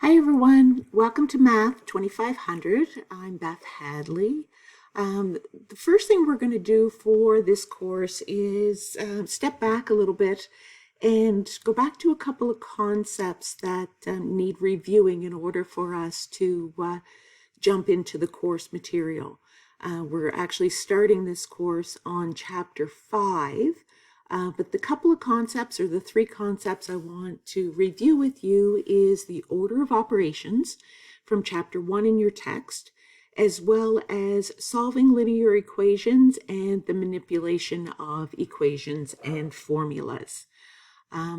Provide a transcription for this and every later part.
Hi everyone, welcome to Math 2500. I'm Beth Hadley. The first thing we're going to do for this course is step back a little bit and go back to a couple of concepts that need reviewing in order for us to jump into the course material. We're actually starting this course on chapter 5. But the couple of concepts, or the three concepts I want to review with you, is the order of operations from chapter 1 in your text, as well as solving linear equations and the manipulation of equations and formulas.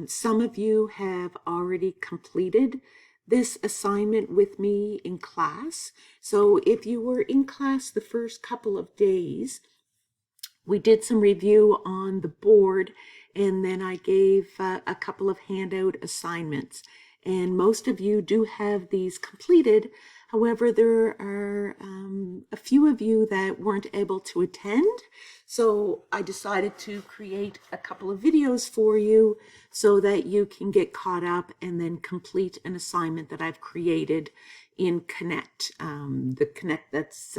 Some of you have already completed this assignment with me in class. So if you were in class the first couple of days, we did some review on the board, and then I gave a couple of handout assignments. And most of you do have these completed. However, there are a few of you that weren't able to attend. So I decided to create a couple of videos for you so that you can get caught up and then complete an assignment that I've created in Connect, the Connect that's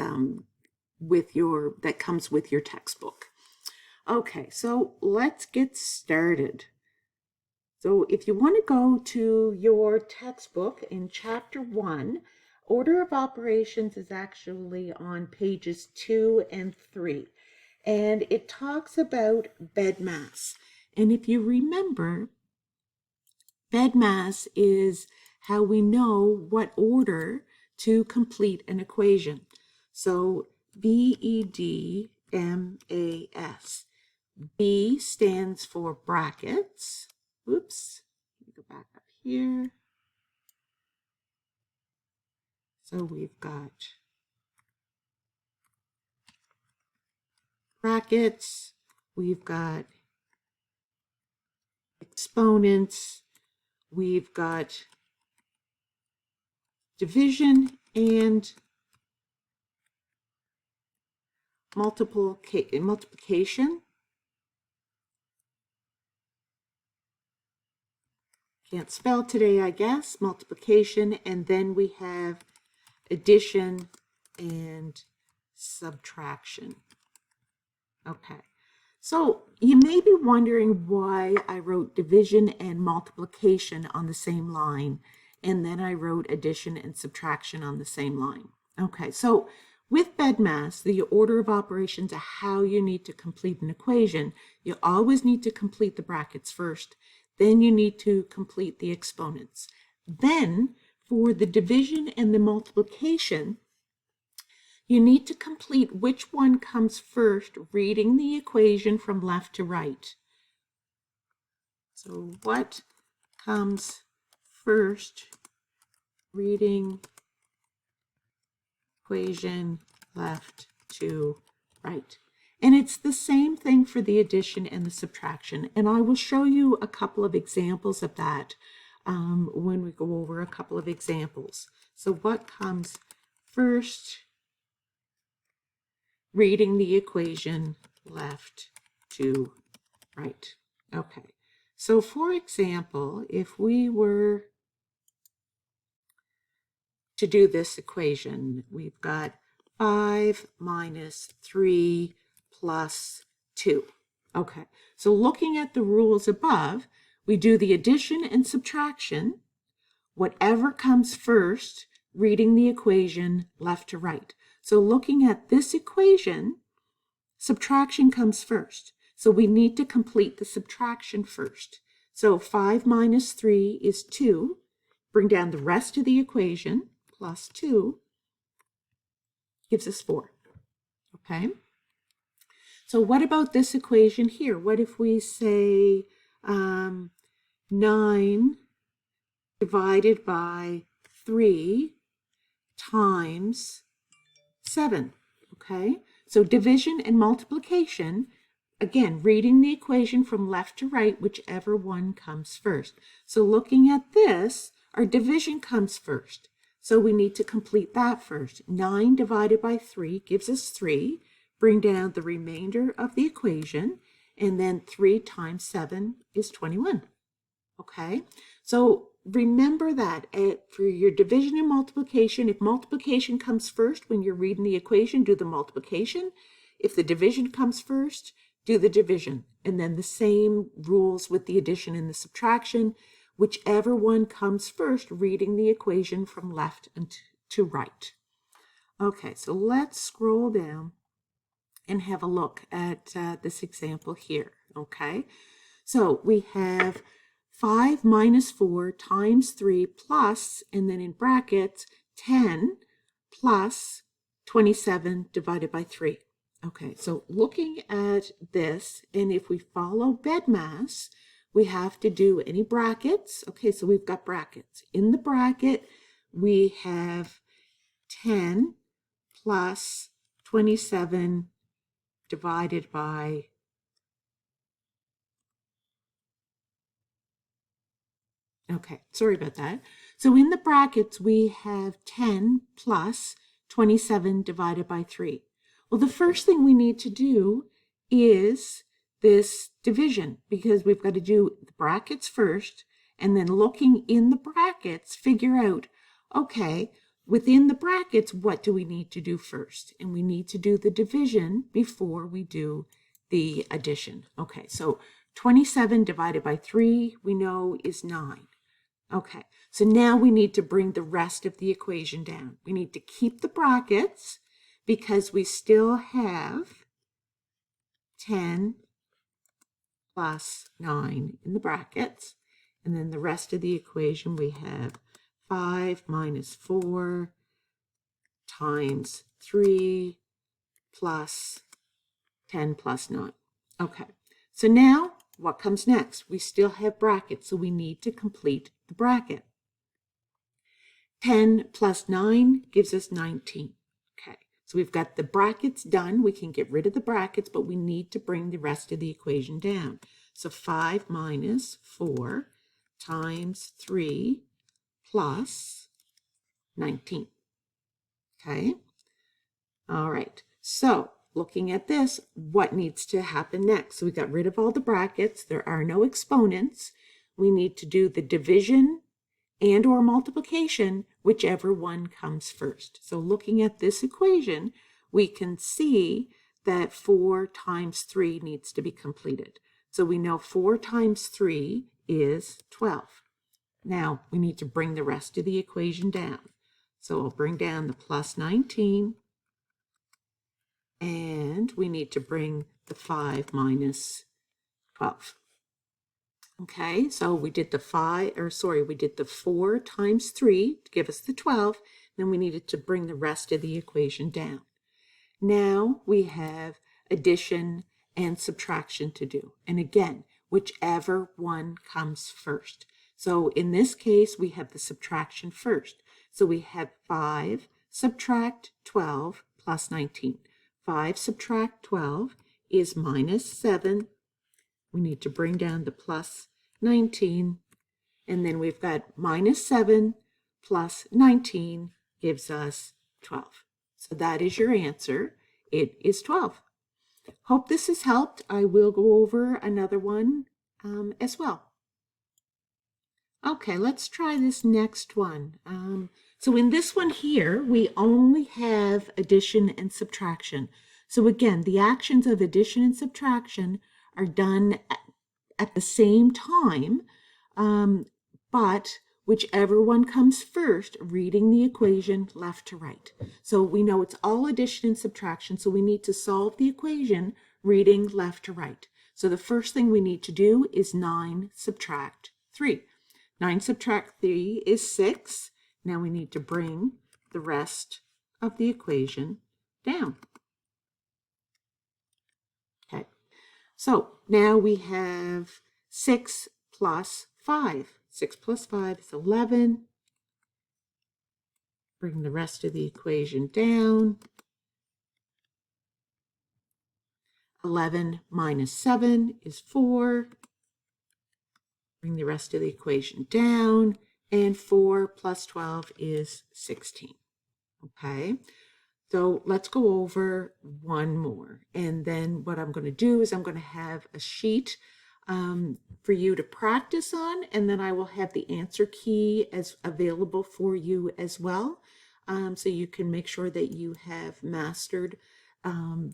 that comes with your textbook. Okay, so let's get started. So if you want to go to your textbook in chapter 1, order of operations is actually on pages 2 and 3. And it talks about BEDMAS. And if you remember, BEDMAS is how we know what order to complete an equation. So BEDMAS. B stands for brackets. Oops, let me go back up here. So we've got brackets, we've got exponents, we've got division and multiplication. Can't spell today, I guess. Multiplication, and then we have addition and subtraction. Okay, so you may be wondering why I wrote division and multiplication on the same line, and then I wrote addition and subtraction on the same line. Okay, so with BEDMAS, the order of operations of how you need to complete an equation, you always need to complete the brackets first, then you need to complete the exponents. Then, for the division and the multiplication, you need to complete which one comes first, reading the equation from left to right. So what comes first, reading equation left to right? And it's the same thing for the addition and the subtraction. And I will show you a couple of examples of that when we go over a couple of examples. So what comes first, reading the equation left to right? Okay, so for example, if we were to do this equation, we've got 5 minus 3 plus 2. Okay, so looking at the rules above, we do the addition and subtraction, whatever comes first, reading the equation left to right. So looking at this equation, subtraction comes first. So we need to complete the subtraction first. So 5 minus 3 is 2. Bring down the rest of the equation, plus 2 gives us 4. Okay? So what about this equation here? What if we say 9 divided by 3 times 7? Okay? So division and multiplication, again, reading the equation from left to right, whichever one comes first. So looking at this, our division comes first. So we need to complete that first. 9 divided by 3 gives us 3. Bring down the remainder of the equation, and then 3 times 7 is 21. Okay, so remember that for your division and multiplication, if multiplication comes first when you're reading the equation, do the multiplication. If the division comes first, do the division. And then the same rules with the addition and the subtraction. Whichever one comes first, reading the equation from left to right. Okay, so let's scroll down and have a look at this example here, okay? So we have 5 minus 4 times 3 plus, and then in brackets, 10 plus 27 divided by 3. Okay, so looking at this, and if we follow BEDMAS, we have to do any brackets. Okay, so we've got brackets. In the bracket, we have 10 plus 27 divided by okay, sorry about that. So in the brackets, we have 10 plus 27 divided by 3. Well, the first thing we need to do is this division, because we've got to do the brackets first, and then looking in the brackets, figure out, okay, within the brackets, what do we need to do first? And we need to do the division before we do the addition. Okay, so 27 divided by 3, we know is 9. Okay, so now we need to bring the rest of the equation down. We need to keep the brackets because we still have 10 plus 9 in the brackets. And then the rest of the equation, we have 5 minus 4 times 3 plus 10 plus 9. Okay, so now what comes next? We still have brackets, so we need to complete the bracket. 10 plus 9 gives us 19. Okay, so we've got the brackets done. We can get rid of the brackets, but we need to bring the rest of the equation down. So 5 minus 4 times 3 plus 19. Okay, all right, so looking at this, what needs to happen next? So we got rid of all the brackets. There are no exponents. We need to do the division and or multiplication, whichever one comes first. So looking at this equation, we can see that 4 times 3 needs to be completed. So we know 4 times 3 is 12. Now we need to bring the rest of the equation down. So I'll bring down the plus 19. And we need to bring the 5 minus 12. Okay, so we did the 4 times 3 to give us the 12. Then we needed to bring the rest of the equation down. Now we have addition and subtraction to do. And again, whichever one comes first. So in this case, we have the subtraction first. So we have 5 subtract 12 plus 19. 5 subtract 12 is minus 7. We need to bring down the plus 19. And then we've got minus 7 plus 19 gives us 12. So that is your answer. It is 12. Hope this has helped. I will go over another one as well. Okay, let's try this next one. So in this one here, we only have addition and subtraction. So again, the actions of addition and subtraction are done at the same time, but whichever one comes first, reading the equation left to right. So we know it's all addition and subtraction, so we need to solve the equation reading left to right. So the first thing we need to do is 9 subtract 3. 9 subtract 3 is 6. Now we need to bring the rest of the equation down. Okay, so now we have 6 plus 5. 6 plus 5 is 11. Bring the rest of the equation down. 11 minus 7 is 4. Bring the rest of the equation down. And 4 plus 12 is 16. Okay, so let's go over one more. And then what I'm going to do is I'm going to have a sheet for you to practice on, and then I will have the answer key as available for you as well, so you can make sure that you have mastered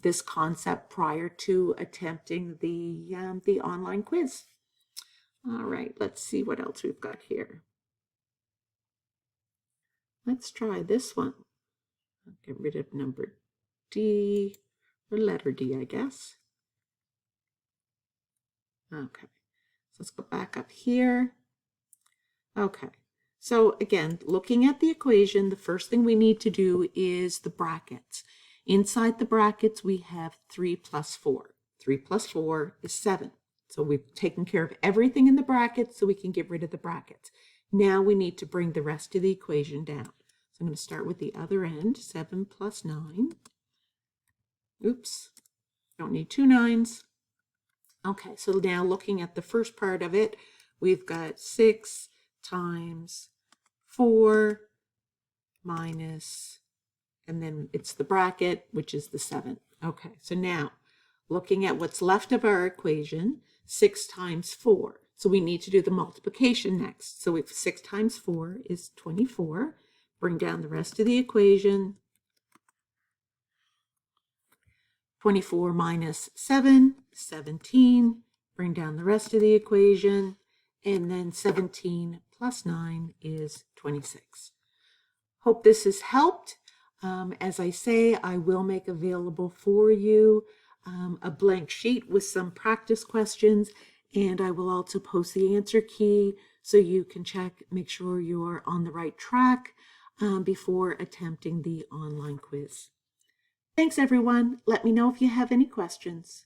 this concept prior to attempting the online quiz. All right, let's see what else we've got here. Let's try this one. I'll get rid of number D, or letter D, I guess. Okay, so let's go back up here. Okay, so again, looking at the equation, the first thing we need to do is the brackets. Inside the brackets, we have 3 plus 4. 3 plus 4 is 7. So we've taken care of everything in the brackets, so we can get rid of the brackets. Now we need to bring the rest of the equation down. So I'm going to start with the other end, 7 plus 9. Oops, don't need 2 9s. Okay, so now looking at the first part of it, we've got 6 times 4 minus, and then it's the bracket, which is the 7. Okay, so now looking at what's left of our equation, 6 times 4. So we need to do the multiplication next. So if 6 times 4 is 24, bring down the rest of the equation. 24 minus 7, 17. Bring down the rest of the equation. And then 17 plus 9 is 26. Hope this has helped. As I say, I will make available for you a blank sheet with some practice questions, and I will also post the answer key so you can check, make sure you're on the right track before attempting the online quiz. Thanks, everyone. Let me know if you have any questions.